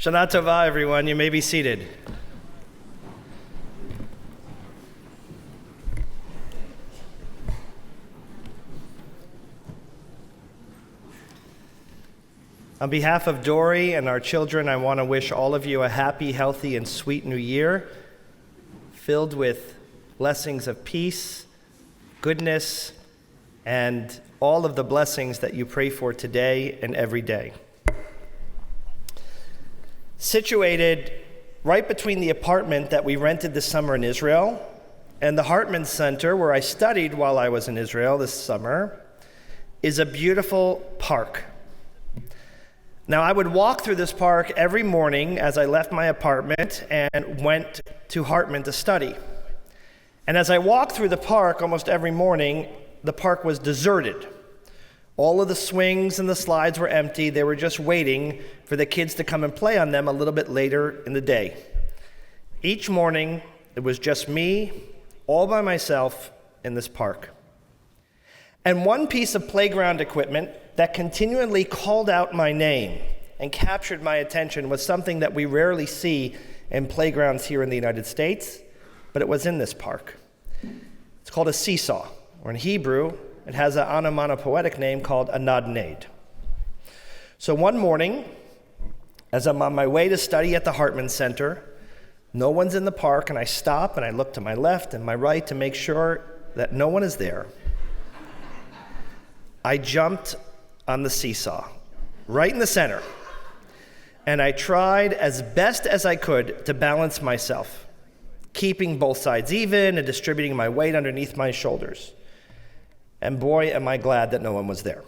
Shana Tova, everyone. You may be seated. On behalf of Dory and our children, I want to wish all of you a happy, healthy, and sweet new year, filled with blessings of peace, goodness, and all of the blessings that you pray for today and every day. Situated right between the apartment that we rented this summer in Israel and the Hartman Center, where I studied while I was in Israel this summer, is a beautiful park. Now, I would walk through this park every morning as I left my apartment and went to Hartman to study. And as I walked through the park almost every morning, the park was deserted. All of the swings and the slides were empty. They were just waiting for the kids to come and play on them a little bit later in the day. Each morning, it was just me, all by myself, in this park. And one piece of playground equipment that continually called out my name and captured my attention was something that we rarely see in playgrounds here in the United States, but it was in this park. It's called a seesaw, or in Hebrew, it has an onomatopoetic name called a nadned. So one morning, as I'm on my way to study at the Hartman Center, no one's in the park, and I stop and I look to my left and my right to make sure that no one is there. I jumped on the seesaw, right in the center, and I tried as best as I could to balance myself, keeping both sides even and distributing my weight underneath my shoulders. And boy, am I glad that no one was there.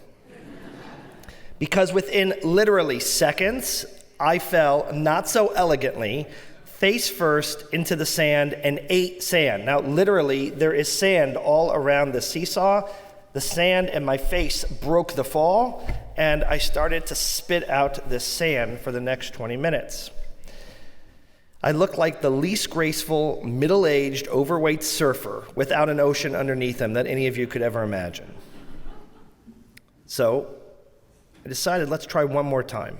Because within literally seconds, I fell not so elegantly, face first into the sand and ate sand. Now, literally, there is sand all around the seesaw. The sand and my face broke the fall, and I started to spit out this sand for the next 20 minutes. I looked like the least graceful, middle-aged, overweight surfer without an ocean underneath him that any of you could ever imagine. So I decided, let's try one more time.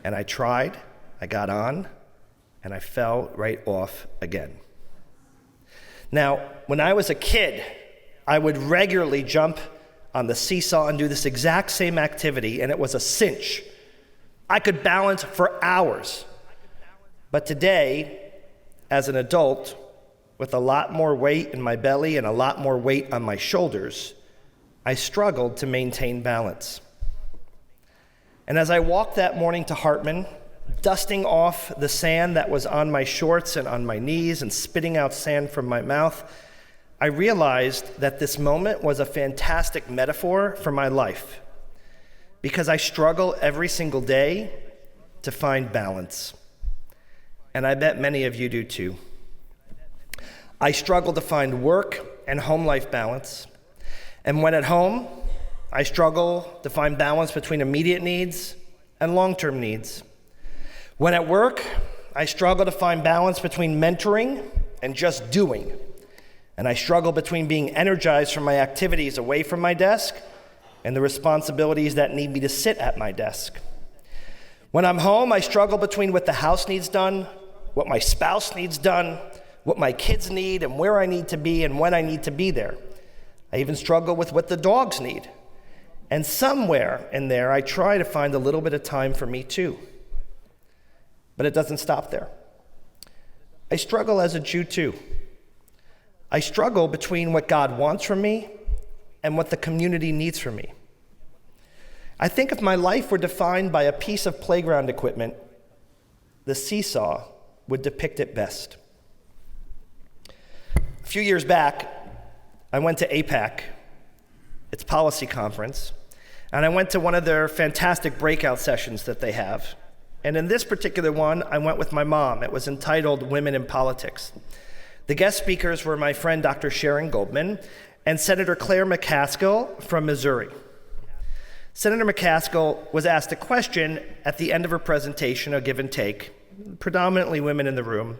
And I tried, I got on, and I fell right off again. Now, when I was a kid, I would regularly jump on the seesaw and do this exact same activity, and it was a cinch. I could balance for hours. But today, as an adult, with a lot more weight in my belly and a lot more weight on my shoulders, I struggled to maintain balance. And as I walked that morning to Hartman, dusting off the sand that was on my shorts and on my knees and spitting out sand from my mouth, I realized that this moment was a fantastic metaphor for my life, because I struggle every single day to find balance. And I bet many of you do too. I struggle to find work and home life balance. And when at home, I struggle to find balance between immediate needs and long-term needs. When at work, I struggle to find balance between mentoring and just doing. And I struggle between being energized from my activities away from my desk and the responsibilities that need me to sit at my desk. When I'm home, I struggle between what the house needs done, what my spouse needs done, what my kids need, and where I need to be and when I need to be there. I even struggle with what the dogs need. And somewhere in there, I try to find a little bit of time for me too. But it doesn't stop there. I struggle as a Jew too. I struggle between what God wants from me and what the community needs from me. I think if my life were defined by a piece of playground equipment, the seesaw would depict it best. A few years back, I went to APAC, its policy conference, and I went to one of their fantastic breakout sessions that they have. And in this particular one, I went with my mom. It was entitled Women in Politics. The guest speakers were my friend Dr. Sharon Goldman and Senator Claire McCaskill from Missouri. Senator McCaskill was asked a question at the end of her presentation, a give and take, predominantly women in the room.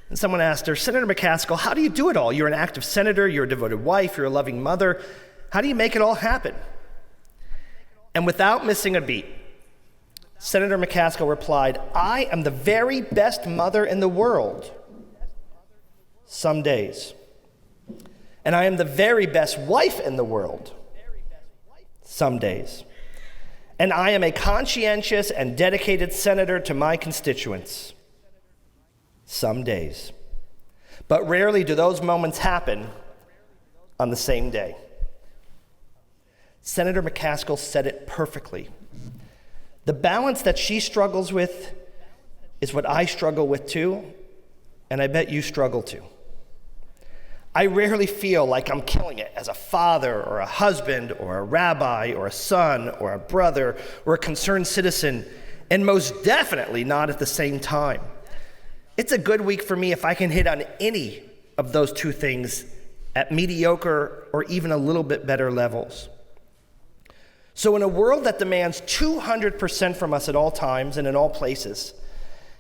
And someone asked her, Senator McCaskill, how do you do it all? You're an active senator, you're a devoted wife, you're a loving mother. How do you make it all happen? And without missing a beat, Senator McCaskill replied, "I am the very best mother in the world some days. And I am the very best wife in the world some days. And I am a conscientious and dedicated senator to my constituents some days. But rarely do those moments happen on the same day." Senator McCaskill said it perfectly. The balance that she struggles with is what I struggle with too, and I bet you struggle too. I rarely feel like I'm killing it as a father or a husband or a rabbi or a son or a brother or a concerned citizen, and most definitely not at the same time. It's a good week for me if I can hit on any of those two things at mediocre or even a little bit better levels. So in a world that demands 200% from us at all times and in all places,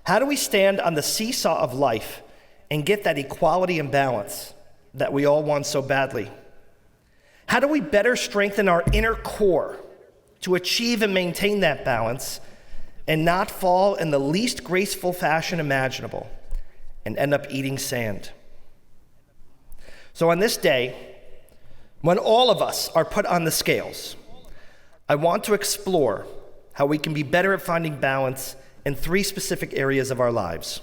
how do we stand on the seesaw of life and get that equality and balance that we all want so badly? How do we better strengthen our inner core to achieve and maintain that balance and not fall in the least graceful fashion imaginable and end up eating sand? So on this day, when all of us are put on the scales, I want to explore how we can be better at finding balance in three specific areas of our lives.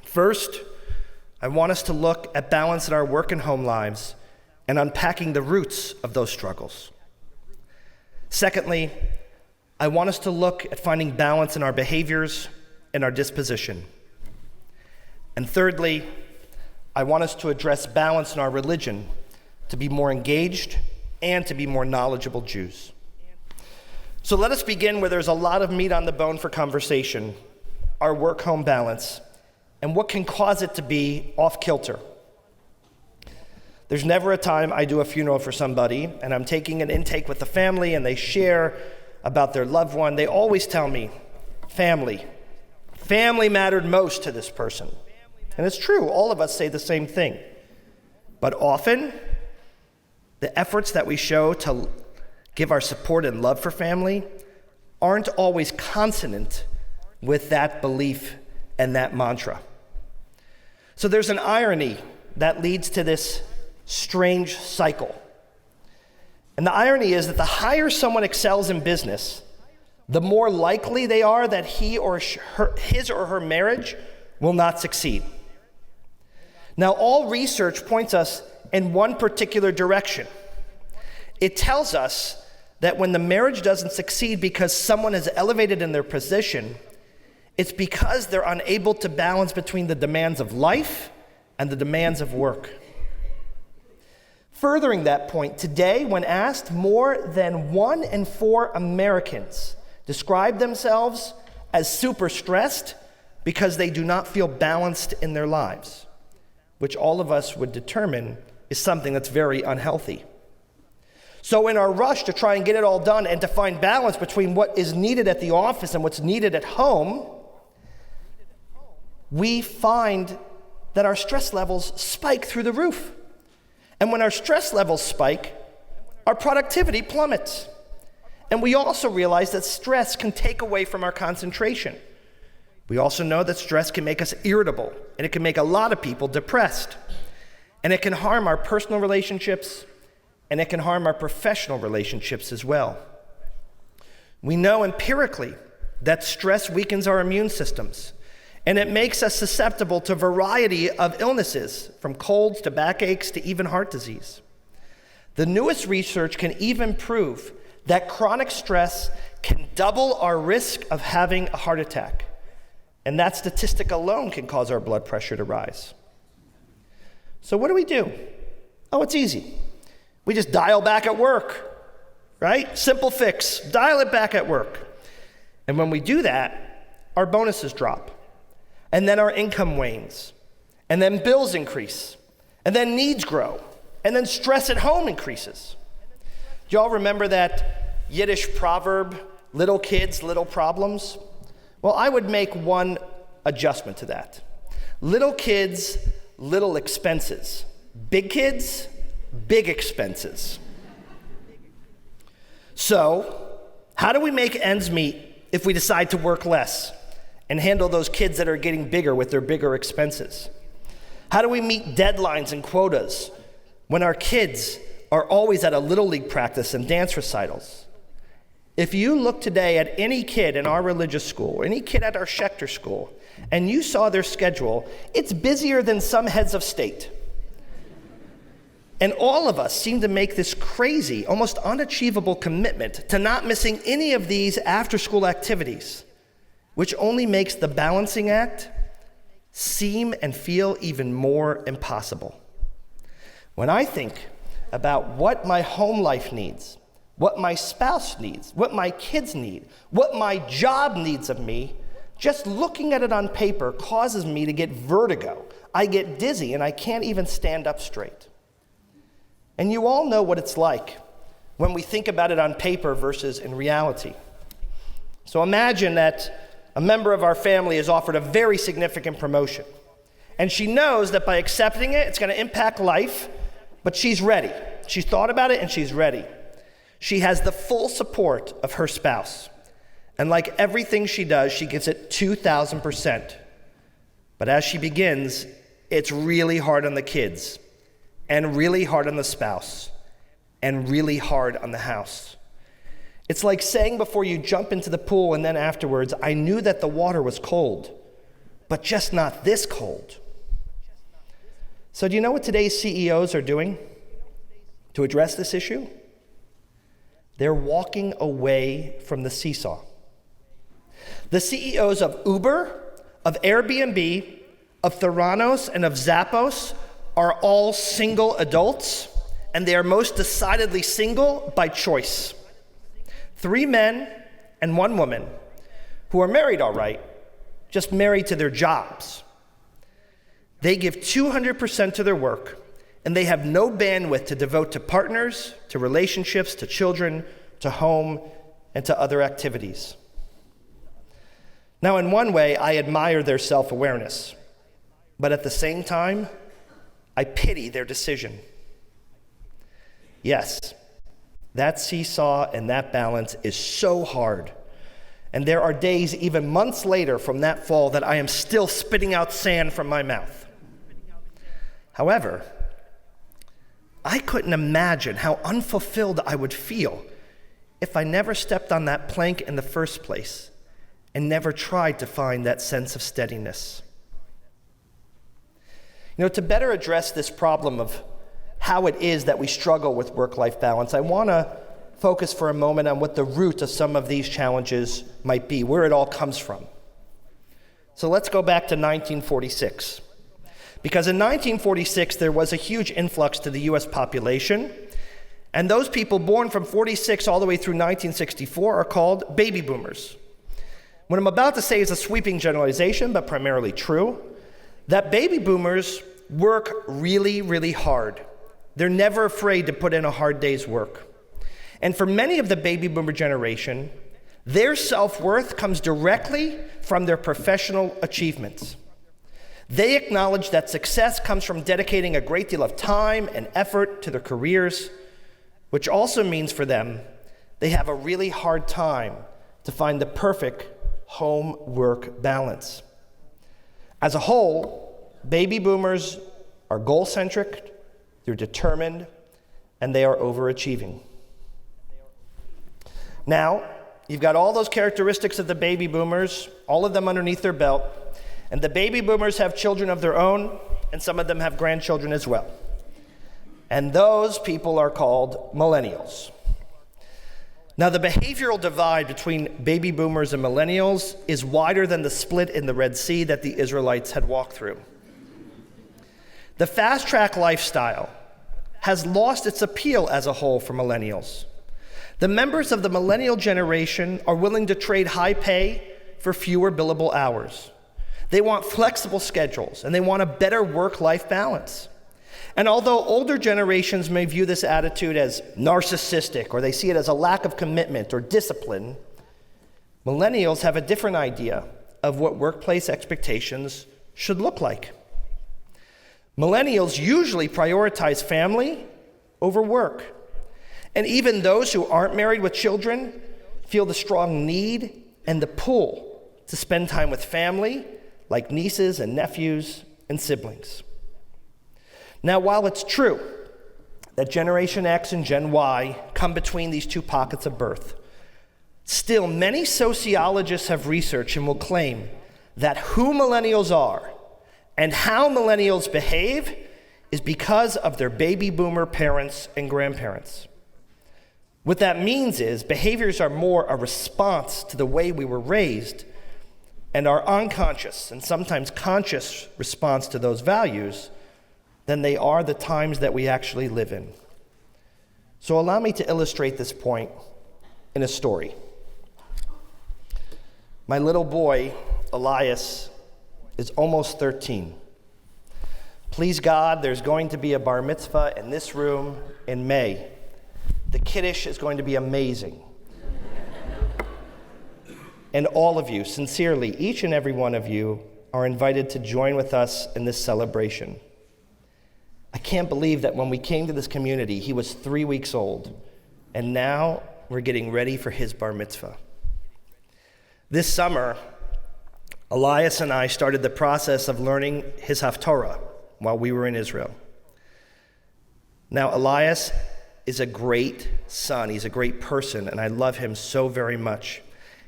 First, I want us to look at balance in our work and home lives and unpacking the roots of those struggles. Secondly, I want us to look at finding balance in our behaviors and our disposition. And thirdly, I want us to address balance in our religion to be more engaged and to be more knowledgeable Jews. So let us begin where there's a lot of meat on the bone for conversation, our work-home balance, and what can cause it to be off-kilter. There's never a time I do a funeral for somebody, and I'm taking an intake with the family, and they share about their loved one. They always tell me, family mattered most to this person. And it's true, all of us say the same thing. But often, the efforts that we show to give our support and love for family aren't always consonant with that belief and that mantra. So there's an irony that leads to this strange cycle. And the irony is that the higher someone excels in business, the more likely they are that his or her marriage will not succeed. Now, all research points us in one particular direction. It tells us that when the marriage doesn't succeed because someone is elevated in their position, it's because they're unable to balance between the demands of life and the demands of work. Furthering that point, today, when asked, more than 1 in 4 Americans describe themselves as super stressed because they do not feel balanced in their lives, which all of us would determine is something that's very unhealthy. So in our rush to try and get it all done and to find balance between what is needed at the office and what's needed at home, we find that our stress levels spike through the roof. And when our stress levels spike, our productivity plummets. And we also realize that stress can take away from our concentration. We also know that stress can make us irritable, and it can make a lot of people depressed. And it can harm our personal relationships, and it can harm our professional relationships as well. We know empirically that stress weakens our immune systems, and it makes us susceptible to a variety of illnesses, from colds to backaches to even heart disease. The newest research can even prove that chronic stress can double our risk of having a heart attack, and that statistic alone can cause our blood pressure to rise. So what do? Oh, it's easy. We just dial back at work, right? Simple fix, dial it back at work. And when we do that, our bonuses drop. And then our income wanes. And then bills increase. And then needs grow. And then stress at home increases. Do y'all remember that Yiddish proverb, little kids, little problems? Well, I would make one adjustment to that. Little kids, little expenses. Big kids, big expenses. So, how do we make ends meet if we decide to work less and handle those kids that are getting bigger with their bigger expenses? How do we meet deadlines and quotas when our kids are always at a Little League practice and dance recitals? If you look today at any kid in our religious school, or any kid at our Schechter school, and you saw their schedule, it's busier than some heads of state. And all of us seem to make this crazy, almost unachievable commitment to not missing any of these after-school activities, which only makes the balancing act seem and feel even more impossible. When I think about what my home life needs, what my spouse needs, what my kids need, what my job needs of me, just looking at it on paper causes me to get vertigo. I get dizzy and I can't even stand up straight. And you all know what it's like when we think about it on paper versus in reality. So imagine that a member of our family is offered a very significant promotion, and she knows that by accepting it, it's going to impact life, but she's ready. She's thought about it and she's ready. She has the full support of her spouse. And like everything she does, she gives it 2,000%. But as she begins, it's really hard on the kids, and really hard on the spouse, and really hard on the house. It's like saying before you jump into the pool and then afterwards, I knew that the water was cold, but just not this cold. So do you know what today's CEOs are doing to address this issue? They're walking away from the seesaw. The CEOs of Uber, of Airbnb, of Theranos, and of Zappos are all single adults, and they are most decidedly single by choice. 3 men and 1 woman who are married all right, just married to their jobs. They give 200% to their work, and they have no bandwidth to devote to partners, to relationships, to children, to home, and to other activities. Now, in one way, I admire their self-awareness, but at the same time, I pity their decision. Yes, that seesaw and that balance is so hard. And there are days, even months later from that fall, that I am still spitting out sand from my mouth. However, I couldn't imagine how unfulfilled I would feel if I never stepped on that plank in the first place and never tried to find that sense of steadiness. You know, to better address this problem of how it is that we struggle with work-life balance, I want to focus for a moment on what the root of some of these challenges might be, where it all comes from. So let's go back to 1946. Because in 1946, there was a huge influx to the U.S. population, and those people born from 46 all the way through 1964 are called baby boomers. What I'm about to say is a sweeping generalization, but primarily true, that baby boomers work really, really hard. They're never afraid to put in a hard day's work. And for many of the baby boomer generation, their self-worth comes directly from their professional achievements. They acknowledge that success comes from dedicating a great deal of time and effort to their careers, which also means for them, they have a really hard time to find the perfect home-work balance. As a whole, baby boomers are goal-centric, they're determined, and they are overachieving. Now, you've got all those characteristics of the baby boomers, all of them underneath their belt, and the baby boomers have children of their own, and some of them have grandchildren as well. And those people are called millennials. Now, the behavioral divide between baby boomers and millennials is wider than the split in the Red Sea that the Israelites had walked through. The fast-track lifestyle has lost its appeal as a whole for millennials. The members of the millennial generation are willing to trade high pay for fewer billable hours. They want flexible schedules, and they want a better work-life balance. And although older generations may view this attitude as narcissistic, or they see it as a lack of commitment or discipline, millennials have a different idea of what workplace expectations should look like. Millennials usually prioritize family over work. And even those who aren't married with children feel the strong need and the pull to spend time with family, like nieces and nephews and siblings. Now, while it's true that Generation X and Gen Y come between these two pockets of birth, still many sociologists have researched and will claim that who millennials are and how millennials behave is because of their baby boomer parents and grandparents. What that means is behaviors are more a response to the way we were raised, and our unconscious and sometimes conscious response to those values than they are the times that we actually live in. So allow me to illustrate this point in a story. My little boy, Elias, is almost 13. Please God, there's going to be a bar mitzvah in this room in May. The kiddush is going to be amazing. And all of you, sincerely, each and every one of you, are invited to join with us in this celebration. I can't believe that when we came to this community, he was 3 weeks old, and now we're getting ready for his bar mitzvah. This summer, Elias and I started the process of learning his Haftorah while we were in Israel. Now, Elias is a great son. He's a great person, and I love him so very much.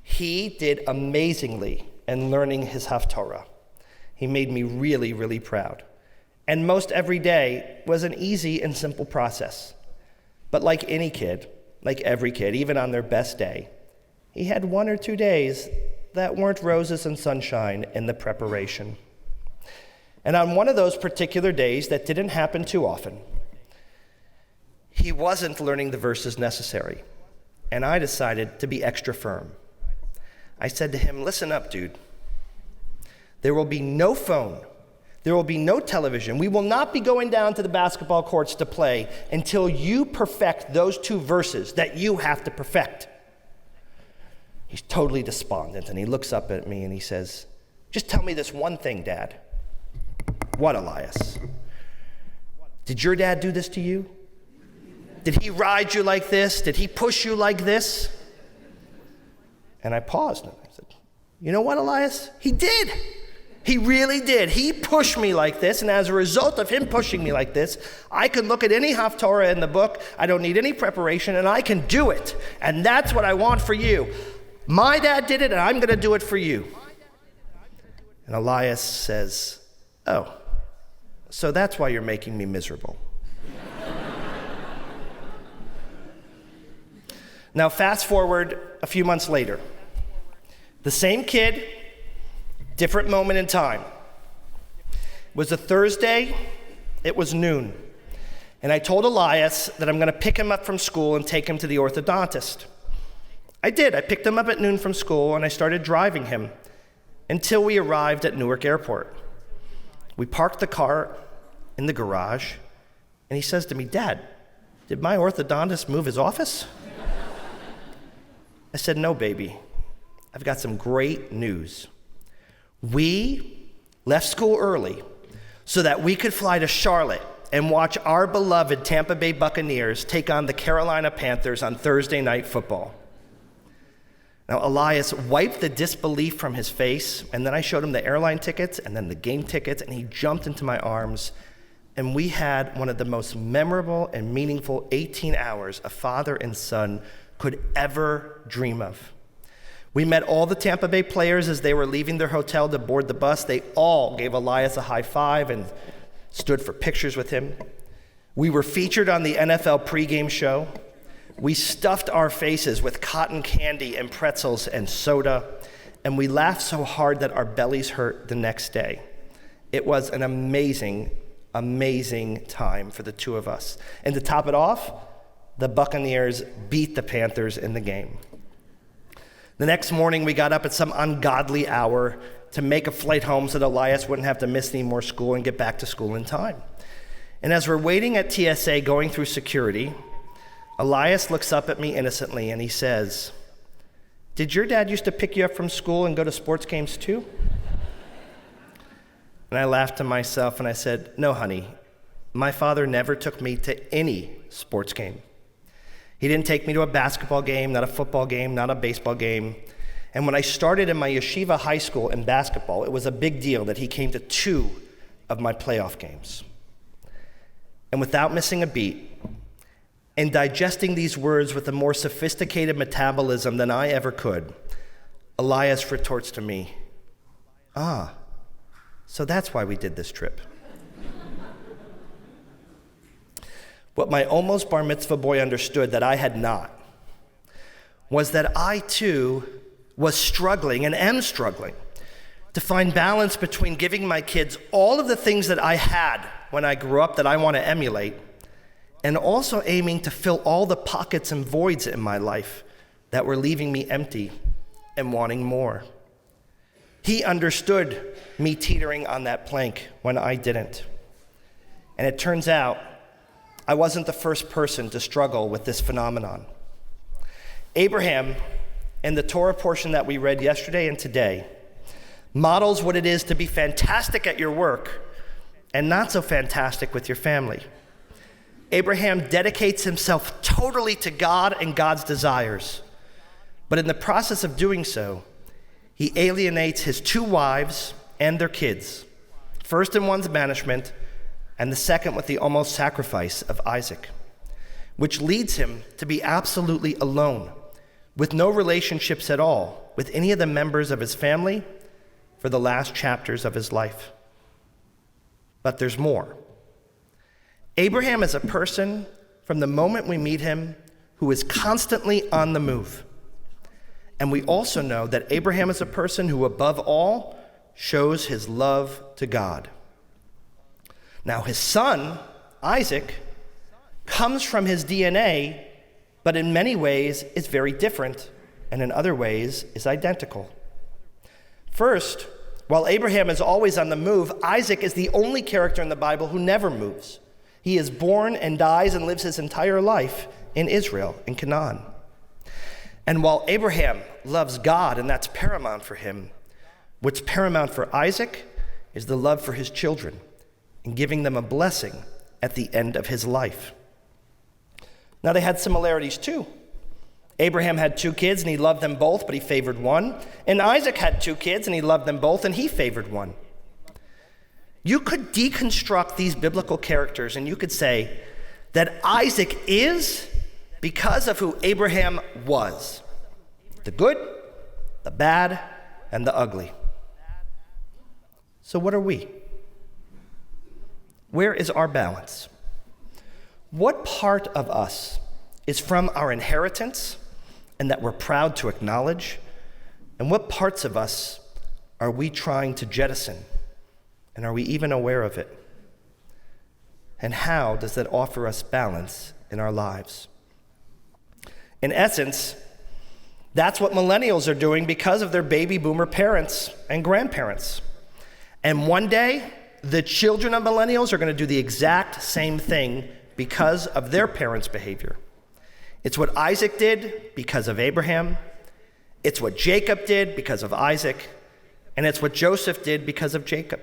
He did amazingly in learning his Haftorah. He made me really, really proud. And most every day was an easy and simple process. But like any kid, like every kid, even on their best day, he had 1 or 2 days that weren't roses and sunshine in the preparation. And on one of those particular days that didn't happen too often, he wasn't learning the verses necessary. And I decided to be extra firm. I said to him, listen up, dude. There will be no phone. There will be no television. We will not be going down to the basketball courts to play until you perfect those 2 verses that you have to perfect. He's totally despondent, and he looks up at me and he says, just tell me this one thing, Dad. What, Elias? Did your dad do this to you? Did he ride you like this? Did he push you like this? And I paused and I said, you know what, Elias? He did. He really did. He pushed me like this, and as a result of him pushing me like this, I can look at any Haftorah in the book, I don't need any preparation, and I can do it. And that's what I want for you. My dad did it, and I'm going to do it for you. And Elias says, oh, so that's why you're making me miserable. Now, fast forward a few months later. The same kid, different moment in time. It was a Thursday, it was noon. And I told Elias that I'm going to pick him up from school and take him to the orthodontist. I did. I picked him up at noon from school and I started driving him until we arrived at Newark Airport. We parked the car in the garage and he says to me, Dad, did my orthodontist move his office? I said, no, baby. I've got some great news. We left school early so that we could fly to Charlotte and watch our beloved Tampa Bay Buccaneers take on the Carolina Panthers on Thursday Night Football. Now, Elias wiped the disbelief from his face, and then I showed him the airline tickets and then the game tickets, and he jumped into my arms, and we had one of the most memorable and meaningful 18 hours a father and son could ever dream of. We met all the Tampa Bay players as they were leaving their hotel to board the bus. They all gave Elias a high five and stood for pictures with him. We were featured on the NFL pregame show. We stuffed our faces with cotton candy and pretzels and soda, and we laughed so hard that our bellies hurt the next day. It was an amazing, amazing time for the two of us. And to top it off, the Buccaneers beat the Panthers in the game. The next morning, we got up at some ungodly hour to make a flight home so that Elias wouldn't have to miss any more school and get back to school in time. And as we're waiting at TSA going through security, Elias looks up at me innocently and he says, did your dad used to pick you up from school and go to sports games too? And I laughed to myself and I said, no, honey, my father never took me to any sports game. He didn't take me to a basketball game, not a football game, not a baseball game. And when I started in my yeshiva high school in basketball, it was a big deal that he came to 2 of my playoff games. And without missing a beat, and digesting these words with a more sophisticated metabolism than I ever could, Elias retorts to me, so that's why we did this trip. What my almost bar mitzvah boy understood that I had not was that I too was struggling and am struggling to find balance between giving my kids all of the things that I had when I grew up that I want to emulate, and also aiming to fill all the pockets and voids in my life that were leaving me empty and wanting more. He understood me teetering on that plank when I didn't. And it turns out I wasn't the first person to struggle with this phenomenon. Abraham, in the Torah portion that we read yesterday and today, models what it is to be fantastic at your work and not so fantastic with your family. Abraham dedicates himself totally to God and God's desires, but in the process of doing so, he alienates his 2 wives and their kids, first in one's banishment, and the second with the almost sacrifice of Isaac, which leads him to be absolutely alone, with no relationships at all with any of the members of his family for the last chapters of his life. But there's more. Abraham is a person, from the moment we meet him, who is constantly on the move. And we also know that Abraham is a person who, above all, shows his love to God. Now, his son, Isaac, comes from his DNA, but in many ways is very different, and in other ways is identical. First, while Abraham is always on the move, Isaac is the only character in the Bible who never moves. He is born and dies and lives his entire life in Israel, in Canaan. And while Abraham loves God, and that's paramount for him, what's paramount for Isaac is the love for his children and giving them a blessing at the end of his life. Now, they had similarities too. Abraham had 2 kids and he loved them both, but he favored one. And Isaac had 2 kids and he loved them both and he favored one. You could deconstruct these biblical characters and you could say that Isaac is because of who Abraham was: the good, the bad, and the ugly. So what are we? Where is our balance? What part of us is from our inheritance and that we're proud to acknowledge? And what parts of us are we trying to jettison? And are we even aware of it? And how does that offer us balance in our lives? In essence, that's what millennials are doing because of their baby boomer parents and grandparents. And one day, the children of millennials are going to do the exact same thing because of their parents' behavior. It's what Isaac did because of Abraham. It's what Jacob did because of Isaac. And it's what Joseph did because of Jacob.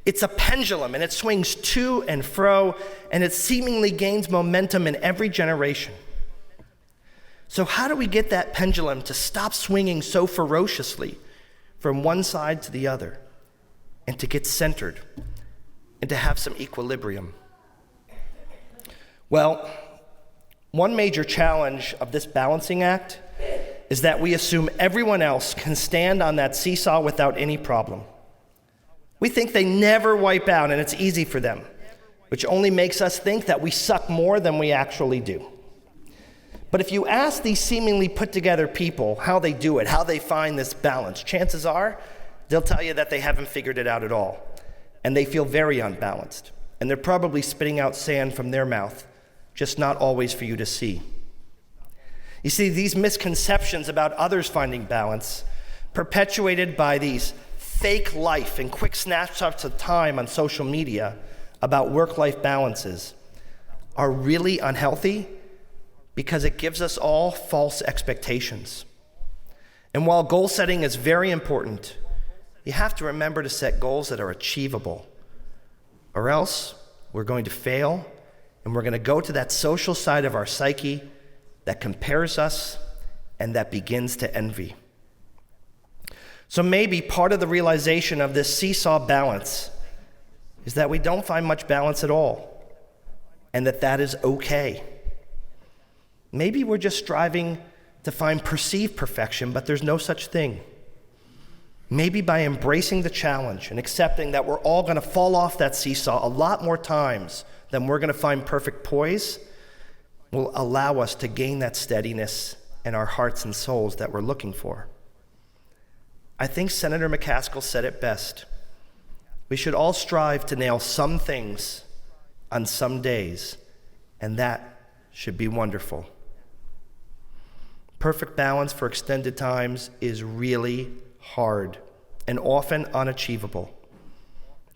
It's a pendulum, and it swings to and fro, and it seemingly gains momentum in every generation. So how do we get that pendulum to stop swinging so ferociously from one side to the other, and to get centered, and to have some equilibrium? Well, one major challenge of this balancing act is that we assume everyone else can stand on that seesaw without any problem. We think they never wipe out and it's easy for them, which only makes us think that we suck more than we actually do. But if you ask these seemingly put together people how they do it, how they find this balance, chances are they'll tell you that they haven't figured it out at all, and they feel very unbalanced, and they're probably spitting out sand from their mouth, just not always for you to see. You see, these misconceptions about others finding balance, perpetuated by these fake life and quick snapshots of time on social media about work-life balances, are really unhealthy because it gives us all false expectations. And while goal setting is very important, you have to remember to set goals that are achievable, or else we're going to fail, and we're going to go to that social side of our psyche that compares us and that begins to envy. So maybe part of the realization of this seesaw balance is that we don't find much balance at all, and that is okay. Maybe we're just striving to find perceived perfection, but there's no such thing. Maybe by embracing the challenge and accepting that we're all going to fall off that seesaw a lot more times than we're going to find perfect poise, will allow us to gain that steadiness in our hearts and souls that we're looking for. I think Senator McCaskill said it best. We should all strive to nail some things on some days, and that should be wonderful. Perfect balance for extended times is really hard and often unachievable.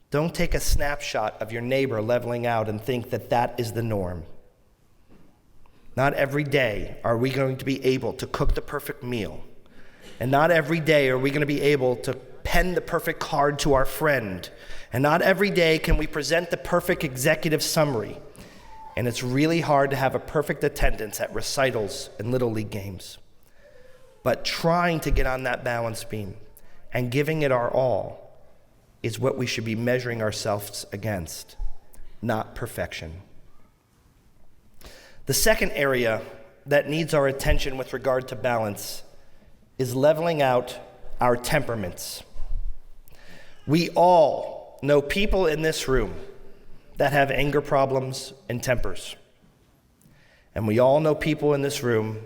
Don't take a snapshot of your neighbor leveling out and think that is the norm. Not every day are we going to be able to cook the perfect meal, and not every day are we going to be able to pen the perfect card to our friend, and not every day can we present the perfect executive summary. And it's really hard to have a perfect attendance at recitals and Little League games. But trying to get on that balance beam and giving it our all is what we should be measuring ourselves against, not perfection. The second area that needs our attention with regard to balance is leveling out our temperaments. We all know people in this room that have anger problems and tempers. And we all know people in this room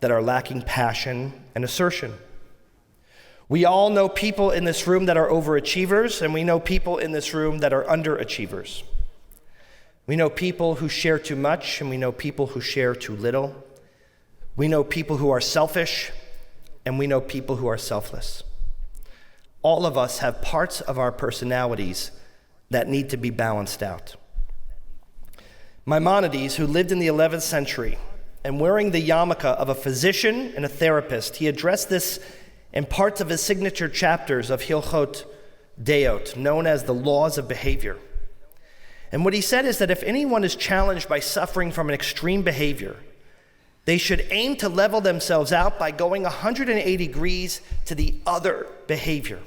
that are lacking passion and assertion. We all know people in this room that are overachievers, and we know people in this room that are underachievers. We know people who share too much, and we know people who share too little. We know people who are selfish, and we know people who are selfless. All of us have parts of our personalities that need to be balanced out. Maimonides, who lived in the 11th century, and wearing the yarmulke of a physician and a therapist, he addressed this in parts of his signature chapters of Hilchot Deot, known as the laws of behavior. And what he said is that if anyone is challenged by suffering from an extreme behavior, they should aim to level themselves out by going 180 degrees to the other behavior.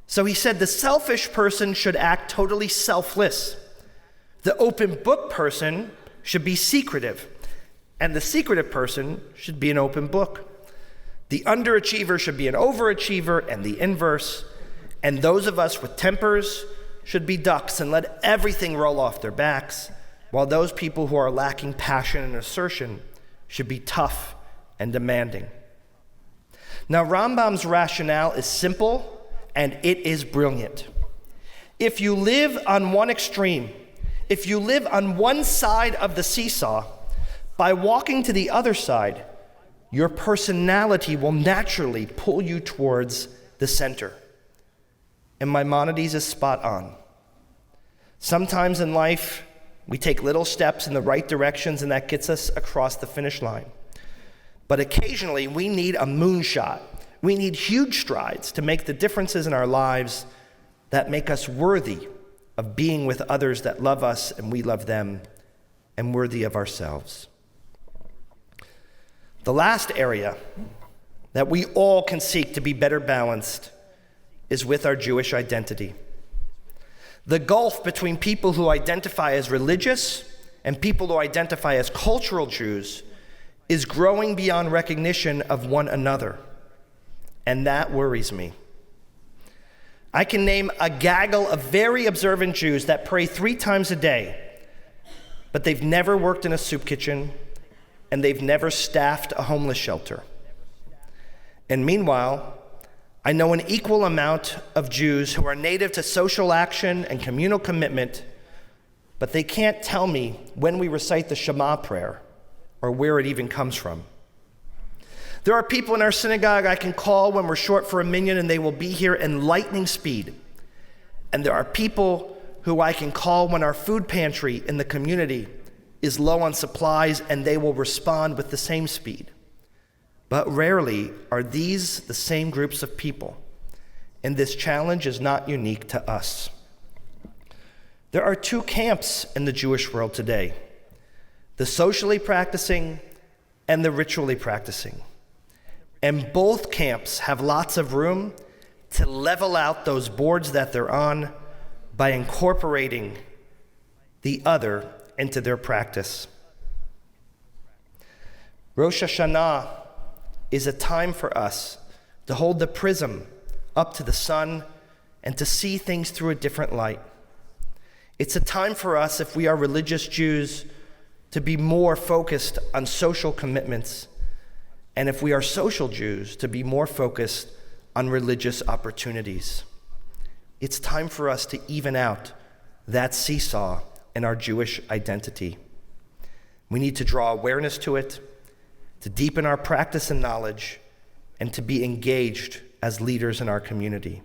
So he said the selfish person should act totally selfless. The open book person should be secretive, and the secretive person should be an open book. The underachiever should be an overachiever, and the inverse. And those of us with tempers should be ducks and let everything roll off their backs, while those people who are lacking passion and assertion should be tough and demanding. Now, Rambam's rationale is simple, and it is brilliant. If you live on one extreme, if you live on one side of the seesaw, by walking to the other side, your personality will naturally pull you towards the center. And Maimonides is spot on. Sometimes in life, we take little steps in the right directions, and that gets us across the finish line. But occasionally, we need a moonshot. We need huge strides to make the differences in our lives that make us worthy of being with others that love us and we love them, and worthy of ourselves. The last area that we all can seek to be better balanced is with our Jewish identity. The gulf between people who identify as religious and people who identify as cultural Jews is growing beyond recognition of one another, and that worries me. I can name a gaggle of very observant Jews that pray 3 times a day, but they've never worked in a soup kitchen, and they've never staffed a homeless shelter. And meanwhile, I know an equal amount of Jews who are native to social action and communal commitment, but they can't tell me when we recite the Shema prayer or where it even comes from. There are people in our synagogue I can call when we're short for a minyan, and they will be here in lightning speed. And there are people who I can call when our food pantry in the community is low on supplies, and they will respond with the same speed. But rarely are these the same groups of people, and this challenge is not unique to us. There are 2 camps in the Jewish world today: the socially practicing and the ritually practicing. And both camps have lots of room to level out those boards that they're on by incorporating the other into their practice. Rosh Hashanah is a time for us to hold the prism up to the sun and to see things through a different light. It's a time for us, if we are religious Jews, to be more focused on social commitments, and if we are social Jews, to be more focused on religious opportunities. It's time for us to even out that seesaw in our Jewish identity. We need to draw awareness to it, to deepen our practice and knowledge, and to be engaged as leaders in our community.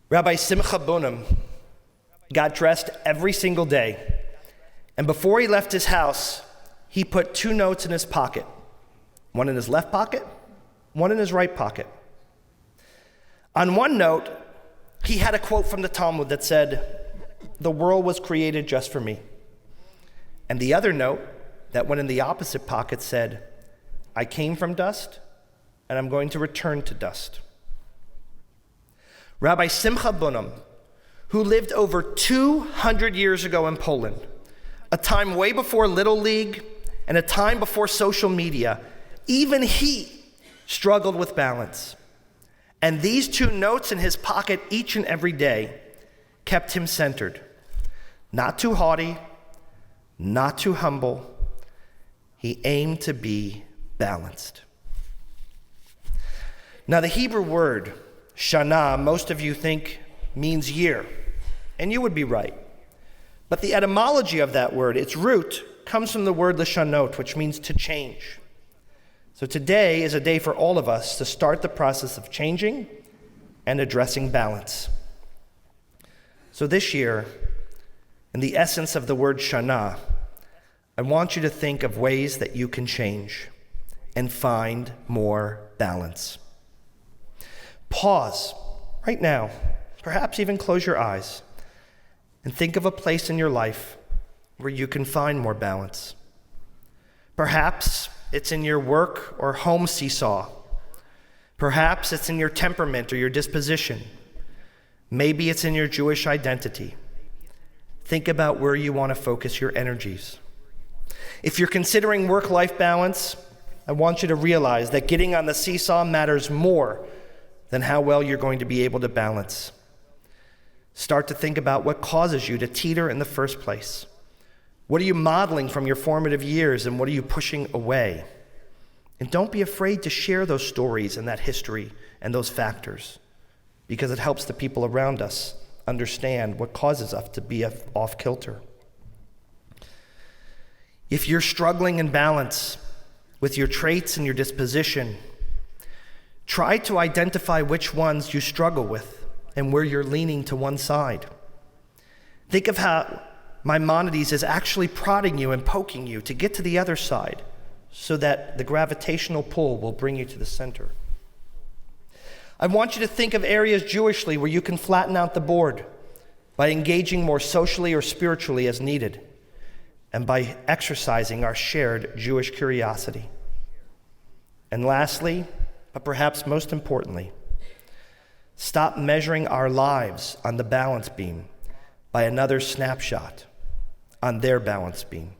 Rabbi Simcha Bunim got dressed every single day, and before he left his house, he put 2 notes in his pocket, one in his left pocket, one in his right pocket. On one note, he had a quote from the Talmud that said, "The world was created just for me." And the other note that went in the opposite pocket said, "I came from dust, and I'm going to return to dust." Rabbi Simcha Bunim, who lived over 200 years ago in Poland, a time way before Little League and a time before social media, even he struggled with balance. And these 2 notes in his pocket each and every day kept him centered. Not too haughty, not too humble. He aimed to be balanced. Now, the Hebrew word Shana, most of you think means year, and you would be right. But the etymology of that word, its root, comes from the word lishanot, which means to change. So today is a day for all of us to start the process of changing and addressing balance. So this year, in the essence of the word Shana, I want you to think of ways that you can change and find more balance. Pause right now, perhaps even close your eyes, and think of a place in your life where you can find more balance. Perhaps it's in your work or home seesaw. Perhaps it's in your temperament or your disposition. Maybe it's in your Jewish identity. Think about where you want to focus your energies. If you're considering work-life balance, I want you to realize that getting on the seesaw matters more than how well you're going to be able to balance. Start to think about what causes you to teeter in the first place. What are you modeling from your formative years, and what are you pushing away? And don't be afraid to share those stories and that history and those factors, because it helps the people around us understand what causes us to be off kilter. If you're struggling in balance with your traits and your disposition, try to identify which ones you struggle with and where you're leaning to one side. Think of how Maimonides is actually prodding you and poking you to get to the other side so that the gravitational pull will bring you to the center. I want you to think of areas Jewishly where you can flatten out the board by engaging more socially or spiritually as needed, and by exercising our shared Jewish curiosity. And lastly, but perhaps most importantly, stop measuring our lives on the balance beam by another snapshot on their balance beam.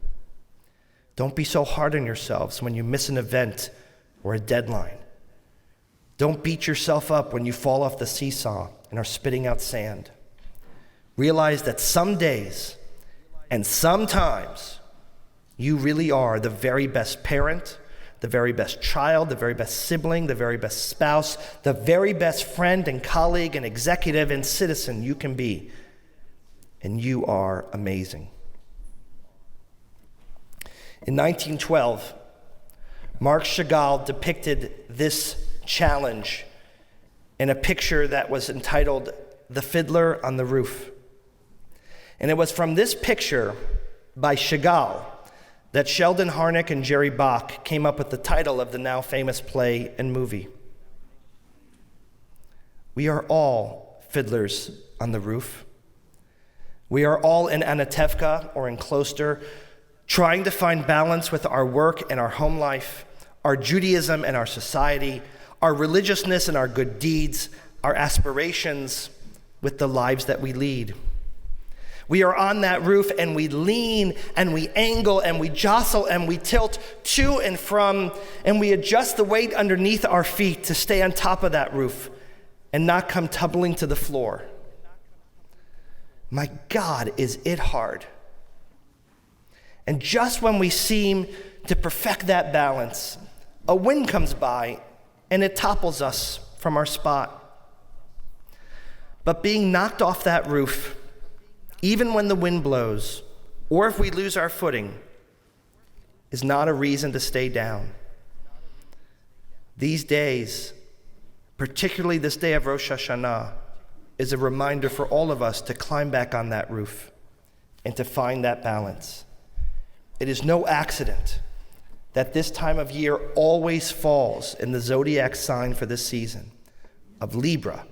Don't be so hard on yourselves when you miss an event or a deadline. Don't beat yourself up when you fall off the seesaw and are spitting out sand. Realize that some days and sometimes you really are the very best parent, the very best child, the very best sibling, the very best spouse, the very best friend and colleague and executive and citizen you can be. And you are amazing. In 1912, Marc Chagall depicted this challenge in a picture that was entitled "The Fiddler on the Roof." And it was from this picture by Chagall that Sheldon Harnick and Jerry Bach came up with the title of the now famous play and movie. We are all fiddlers on the roof. We are all in Anatevka or in Closter, trying to find balance with our work and our home life, our Judaism and our society, our religiousness and our good deeds, our aspirations with the lives that we lead. We are on that roof and we lean and we angle and we jostle and we tilt to and from, and we adjust the weight underneath our feet to stay on top of that roof and not come tumbling to the floor. My God, is it hard. And just when we seem to perfect that balance, a wind comes by and it topples us from our spot. But being knocked off that roof, even when the wind blows, or if we lose our footing, is not a reason to stay down. These days, particularly this day of Rosh Hashanah, is a reminder for all of us to climb back on that roof and to find that balance. It is no accident that this time of year always falls in the zodiac sign for this season of Libra,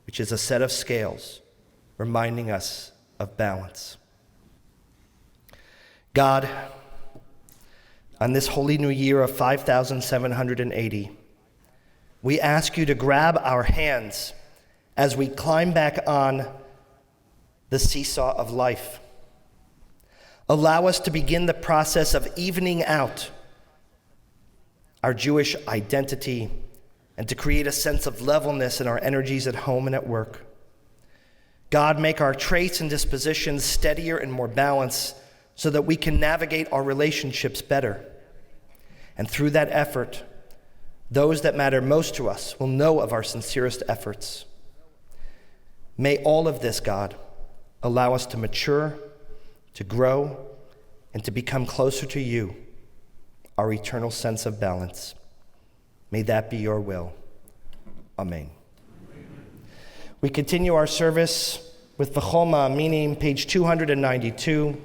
which is a set of scales reminding us of balance. God, on this holy new year of 5,780, we ask you to grab our hands as we climb back on the seesaw of life. Allow us to begin the process of evening out our Jewish identity and to create a sense of levelness in our energies at home and at work. God, make our traits and dispositions steadier and more balanced so that we can navigate our relationships better. And through that effort, those that matter most to us will know of our sincerest efforts. May all of this, God, allow us to mature, to grow, and to become closer to you, our eternal sense of balance. May that be your will. Amen. We continue our service with V'chol Ma'aminim, page 292.